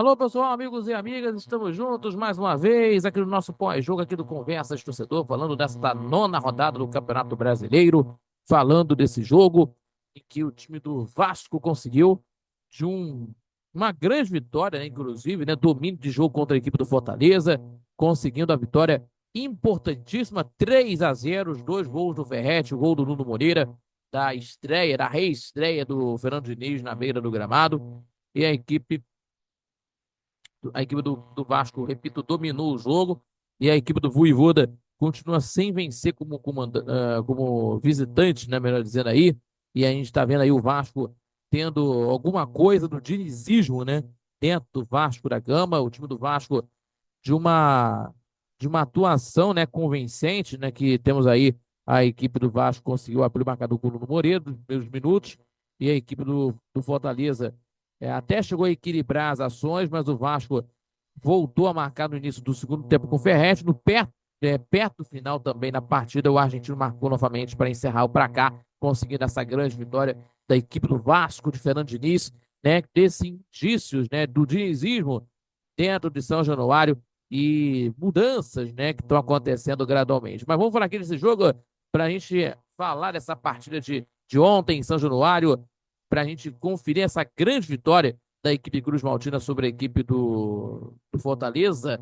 Alô, pessoal, amigos e amigas, estamos juntos mais uma vez aqui no nosso pós-jogo aqui do Conversas Torcedor, falando desta nona rodada do Campeonato Brasileiro, falando desse jogo em que o time do Vasco conseguiu de uma grande vitória, né, inclusive, né, domínio de jogo contra a equipe do Fortaleza, conseguindo a vitória importantíssima, 3-0, os dois gols do Ferretti, o gol do Nuno Moreira, da estreia, da reestreia do Fernando Diniz na beira do gramado, e a equipe do Vasco, repito, dominou o jogo e a equipe do Vojvoda continua sem vencer como visitante, né, melhor dizendo aí. E a gente está vendo aí o Vasco tendo alguma coisa do dinizismo, né, dentro do Vasco da Gama, o time do Vasco de uma de uma atuação, né, convincente, né, que temos aí a equipe do Vasco conseguiu abrir o marcador com o Nuno Moreira nos primeiros minutos e a equipe do Fortaleza até chegou a equilibrar as ações, mas o Vasco voltou a marcar no início do segundo tempo com o Ferretti, perto do final também na partida, o argentino marcou novamente para encerrar o placar, conseguindo essa grande vitória da equipe do Vasco de Fernando Diniz, né, desses indícios, né, do dinizismo dentro de São Januário e mudanças, né, que estão acontecendo gradualmente. Mas vamos falar aqui desse jogo para a gente falar dessa partida de ontem em São Januário, para a gente conferir essa grande vitória da equipe Cruz Maltina sobre a equipe do Fortaleza.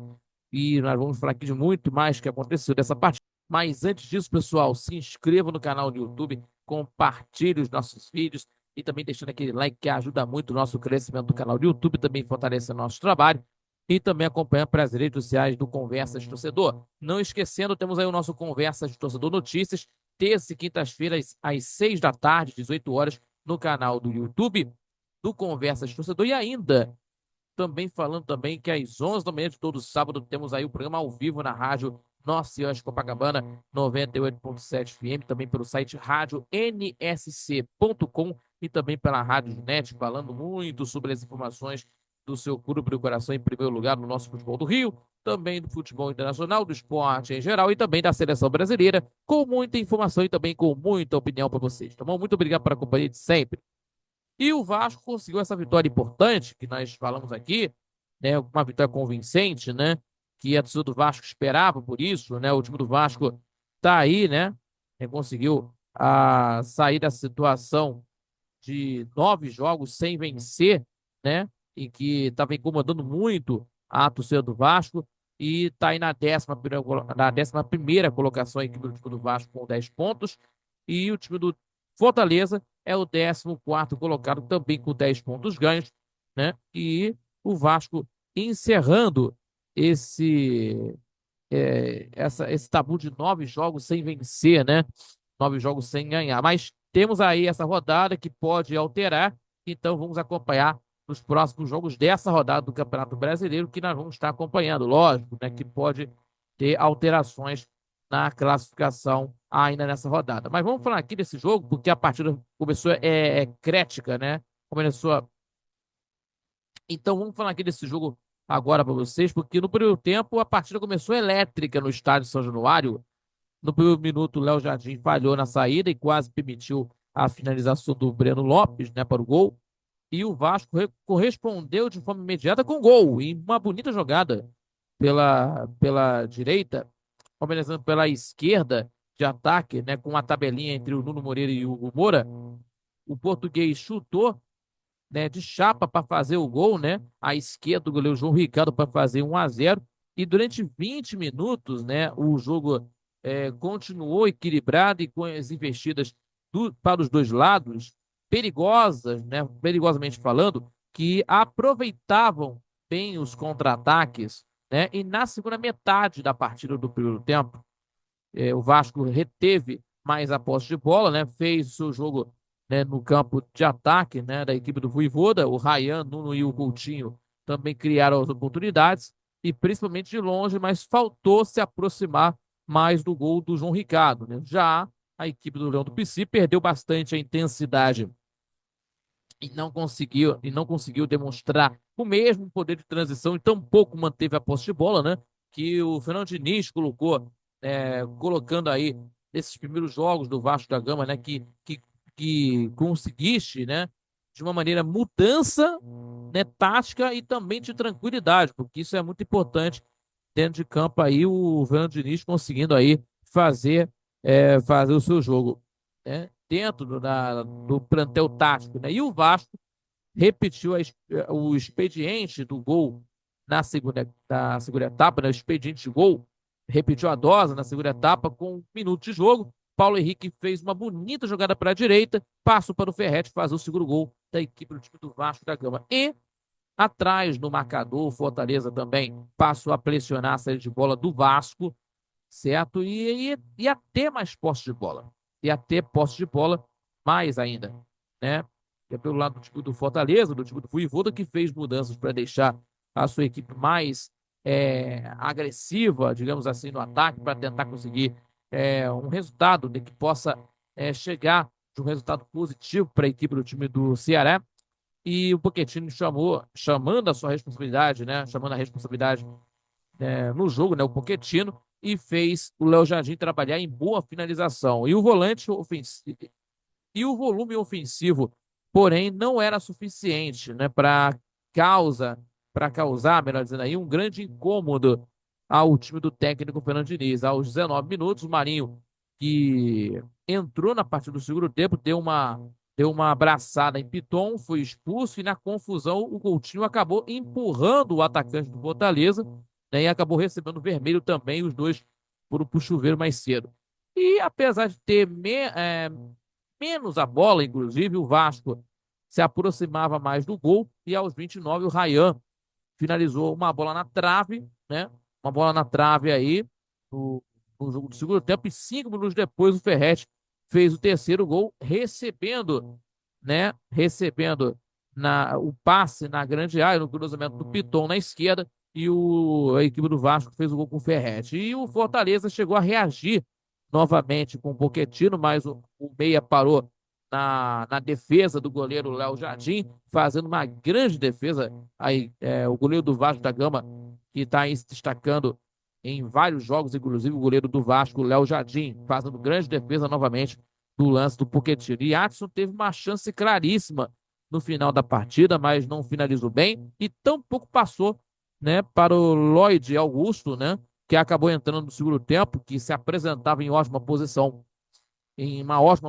E nós vamos falar aqui de muito mais que aconteceu dessa partida. Mas antes disso, pessoal, se inscreva no canal do YouTube, compartilhe os nossos vídeos e também deixando aquele like que ajuda muito o nosso crescimento do canal do YouTube, também fortalece o nosso trabalho e também acompanha pelas redes sociais do Conversas Torcedor. Não esquecendo, temos aí o nosso Conversas Torcedor Notícias, terça e quintas-feiras, às 6 da tarde, 18 horas, no canal do YouTube do Conversas Torcedor. E ainda, também falando também que às 11 da manhã de todo sábado, temos aí o programa ao vivo na rádio Nossa Senhora de Copacabana, 98.7 FM, também pelo site rádio nsc.com e também pela Rádio Net, falando muito sobre as informações do seu clube do coração em primeiro lugar no nosso futebol do Rio, também do futebol internacional, do esporte em geral e também da seleção brasileira, com muita informação e também com muita opinião para vocês, tá bom? Muito obrigado pela companhia de sempre. E o Vasco conseguiu essa vitória importante, que nós falamos aqui, né? Uma vitória convincente, né? Que a torcida do Vasco esperava por isso, né? O time do Vasco tá aí, né? Conseguiu sair da situação de 9 jogos sem vencer, né? E que estava incomodando muito a torcida do Vasco. E está aí na décima primeira colocação a equipe do time do Vasco com 10 pontos. E o time do Fortaleza é o 14º colocado também com 10 pontos ganhos, né? E o Vasco encerrando esse tabu de 9 jogos sem vencer, né? 9 jogos sem ganhar. Mas temos aí essa rodada que pode alterar, então vamos acompanhar nos próximos jogos dessa rodada do Campeonato Brasileiro, que nós vamos estar acompanhando, lógico, né? Que pode ter alterações na classificação ainda nessa rodada. Mas vamos falar aqui desse jogo, porque a partida começou crítica, né? Começou. Então vamos falar aqui desse jogo agora para vocês, porque no primeiro tempo a partida começou elétrica no estádio São Januário. No primeiro minuto, o Léo Jardim falhou na saída e quase permitiu a finalização do Breno Lopes, né, para o gol. E o Vasco correspondeu de forma imediata com gol, em uma bonita jogada pela direita, começando pela esquerda de ataque, né, com uma tabelinha entre o Nuno Moreira e o Hugo Moura. O português chutou, né, de chapa para fazer o gol, né? À esquerda, o goleiro João Ricardo para fazer 1-0. E durante 20 minutos, né, o jogo continuou equilibrado e com as investidas para os dois lados, perigosas, né, perigosamente falando, que aproveitavam bem os contra-ataques, né? E na segunda metade da partida do primeiro tempo, o Vasco reteve mais a posse de bola, né? Fez o seu jogo, né, no campo de ataque, né, da equipe do Vojvoda. O Ryan, Nuno e o Coutinho também criaram as oportunidades e principalmente de longe, mas faltou se aproximar mais do gol do João Ricardo, né? Já a equipe do Leão do Pici perdeu bastante a intensidade e não conseguiu demonstrar o mesmo poder de transição e tampouco manteve a posse de bola, né? Que o Fernando Diniz colocando aí nesses primeiros jogos do Vasco da Gama, né? Que conseguiste, né? De uma maneira mudança né, tática e também de tranquilidade, porque isso é muito importante dentro de campo aí, o Fernando Diniz conseguindo aí fazer, fazer o seu jogo, né, dentro do plantel tático, né? E o Vasco repetiu o expediente do gol na segunda etapa, né? O expediente de gol, repetiu a dose na segunda etapa com 1 minuto de jogo. Paulo Henrique fez uma bonita jogada para a direita, passou para o Ferretti fazer o segundo gol da equipe do time do Vasco da Gama. E atrás no marcador, o Fortaleza também passou a pressionar a saída de bola do Vasco, certo? E a ter mais posse de bola. E a ter posse de bola mais ainda, né? É pelo lado do time do Fortaleza, do time do Voivoda, que fez mudanças para deixar a sua equipe mais agressiva, digamos assim, no ataque, para tentar conseguir um resultado que possa chegar de um resultado positivo para a equipe do time do Ceará. E o Pochettino chamando a sua responsabilidade, né? Chamando a responsabilidade no jogo, né? O Pochettino, e fez o Léo Jardim trabalhar em boa finalização. E o volante ofensivo e o volume ofensivo, porém, não era suficiente, né? Para causar, melhor dizendo aí, um grande incômodo ao time do técnico Fernando Diniz. Aos 19 minutos, o Marinho, que entrou na partida do segundo tempo, deu uma abraçada em Piton, foi expulso e na confusão o Coutinho acabou empurrando o atacante do Fortaleza, né, e acabou recebendo vermelho também. Os dois foram pro chuveiro mais cedo. E apesar de ter menos a bola, inclusive, o Vasco se aproximava mais do gol e aos 29 o Ryan finalizou uma bola na trave, né? Uma bola na trave aí no, no jogo do segundo tempo, e 5 minutos depois o Ferretti fez o terceiro gol, recebendo, né? Recebendo o passe na grande área, no cruzamento do Piton na esquerda, e a equipe do Vasco fez o gol com o Ferretti. E o Fortaleza chegou a reagir novamente com o Pochettino, mas o Meia parou na defesa do goleiro Léo Jardim, fazendo uma grande defesa. Aí, o goleiro do Vasco da Gama, que está se destacando em vários jogos, inclusive o goleiro do Vasco, Léo Jardim, fazendo grande defesa novamente do lance do Pochettino. E Adson teve uma chance claríssima no final da partida, mas não finalizou bem e tampouco passou, né, para o Lloyd Augusto, né, que acabou entrando no segundo tempo, que se apresentava em uma ótima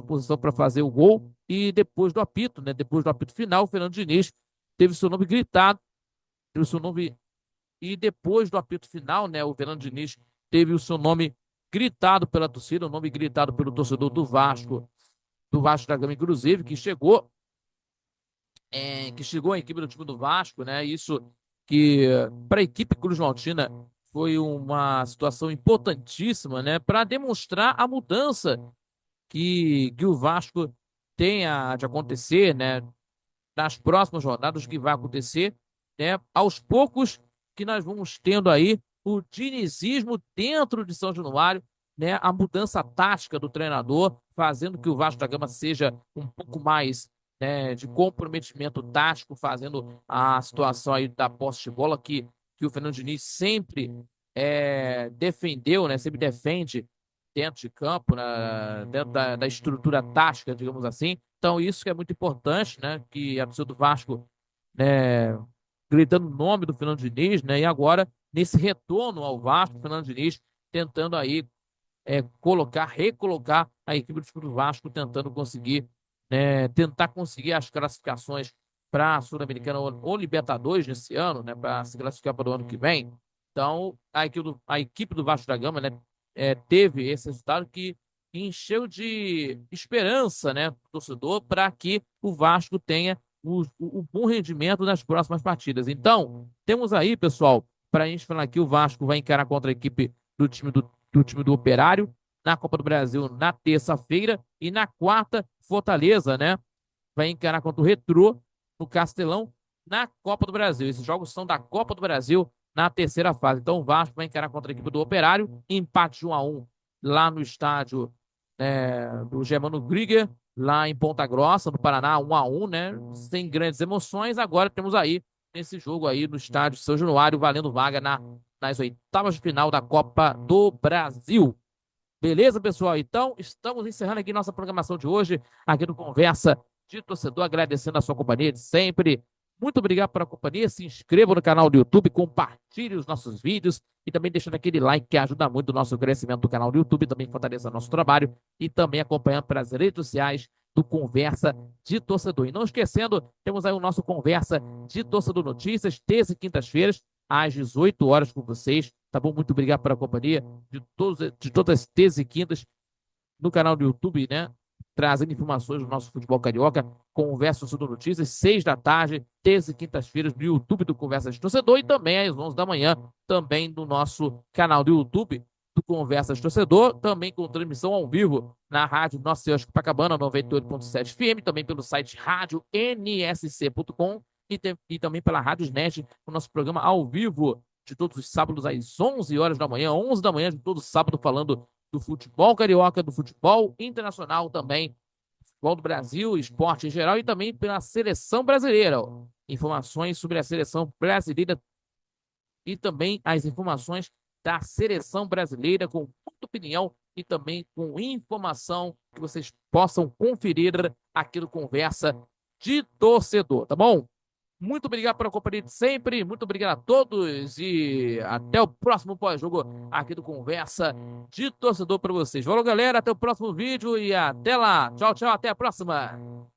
posição para fazer o gol. E depois do apito, né, depois do apito final, o Fernando Diniz teve seu nome gritado, teve seu nome, e depois do apito final, né, o Fernando Diniz teve o seu nome gritado pela torcida, o nome gritado pelo torcedor do Vasco da Gama, inclusive, que chegou a equipe do time do Vasco, né? Isso que para a equipe Cruz-Maltina foi uma situação importantíssima, né? Para demonstrar a mudança que o Vasco tenha de acontecer, né? Nas próximas rodadas, que vai acontecer, né? Aos poucos que nós vamos tendo aí o dinizismo dentro de São Januário, né? A mudança tática do treinador, fazendo que o Vasco da Gama seja um pouco mais, né, de comprometimento tático, fazendo a situação aí da posse de bola que o Fernando Diniz sempre defendeu, né? Sempre defende dentro de campo, né, dentro da estrutura tática, digamos assim. Então, isso que é muito importante, né? Que a torcida do Vasco, né, gritando o nome do Fernando Diniz, né? E agora, nesse retorno ao Vasco, o Fernando Diniz tentando aí recolocar a equipe do time do Vasco, tentando conseguir, né, tentar conseguir as classificações para a Sul-Americana ou Libertadores nesse ano, né? Para se classificar para o ano que vem. Então, a equipe do Vasco da Gama, né, teve esse resultado que encheu de esperança, né, o torcedor, para que o Vasco tenha o bom rendimento nas próximas partidas. Então, temos aí, pessoal, para a gente falar aqui, o Vasco vai encarar contra a equipe do time do Operário na Copa do Brasil na terça-feira, e na quarta, Fortaleza, né, vai encarar contra o Retrô no Castelão na Copa do Brasil. Esses jogos são da Copa do Brasil na terceira fase. Então o Vasco vai encarar contra a equipe do Operário, empate de 1-1 lá no estádio, do Germano Grieger, lá em Ponta Grossa, no Paraná, 1-1, né? Sem grandes emoções. Agora temos aí nesse jogo aí no estádio São Januário, valendo vaga nas oitavas de final da Copa do Brasil. Beleza, pessoal? Então, estamos encerrando aqui nossa programação de hoje, aqui no Conversa de Torcedor, agradecendo a sua companhia de sempre. Muito obrigado pela companhia. Se inscreva no canal do YouTube, compartilhe os nossos vídeos e também deixando aquele like que ajuda muito o nosso crescimento do canal do YouTube, também fortalece nosso trabalho e também acompanhando pelas redes sociais do Conversa de Torcedor. E não esquecendo, temos aí o nosso Conversa de Torcedor Notícias, terça e quintas-feiras, às 18 horas com vocês. Tá bom? Muito obrigado pela companhia de todas as terças e quintas no canal do YouTube, né? Trazendo informações do nosso futebol carioca, Conversa Torcedor Notícias, 6 da tarde, terça e quintas-feiras, no YouTube do Conversa de Torcedor e também às 11 da manhã, também no nosso canal do YouTube do Conversa de Torcedor, também com transmissão ao vivo na rádio Nossa Senhora de Copacabana, 98.7 FM, também pelo site radioNSC.com e também pela Rádio Net, o nosso programa ao vivo de todos os sábados às 11 horas da manhã, 11 da manhã de todo sábado, falando do futebol carioca, do futebol internacional também, futebol do Brasil, esporte em geral e também pela seleção brasileira. Informações sobre a seleção brasileira e também as informações da seleção brasileira com muita opinião e também com informação que vocês possam conferir aqui no Conversa de Torcedor, tá bom? Muito obrigado pela companhia de sempre. Muito obrigado a todos. E até o próximo pós-jogo aqui do Conversa de Torcedor para vocês. Valeu, galera. Até o próximo vídeo e até lá. Tchau, tchau. Até a próxima.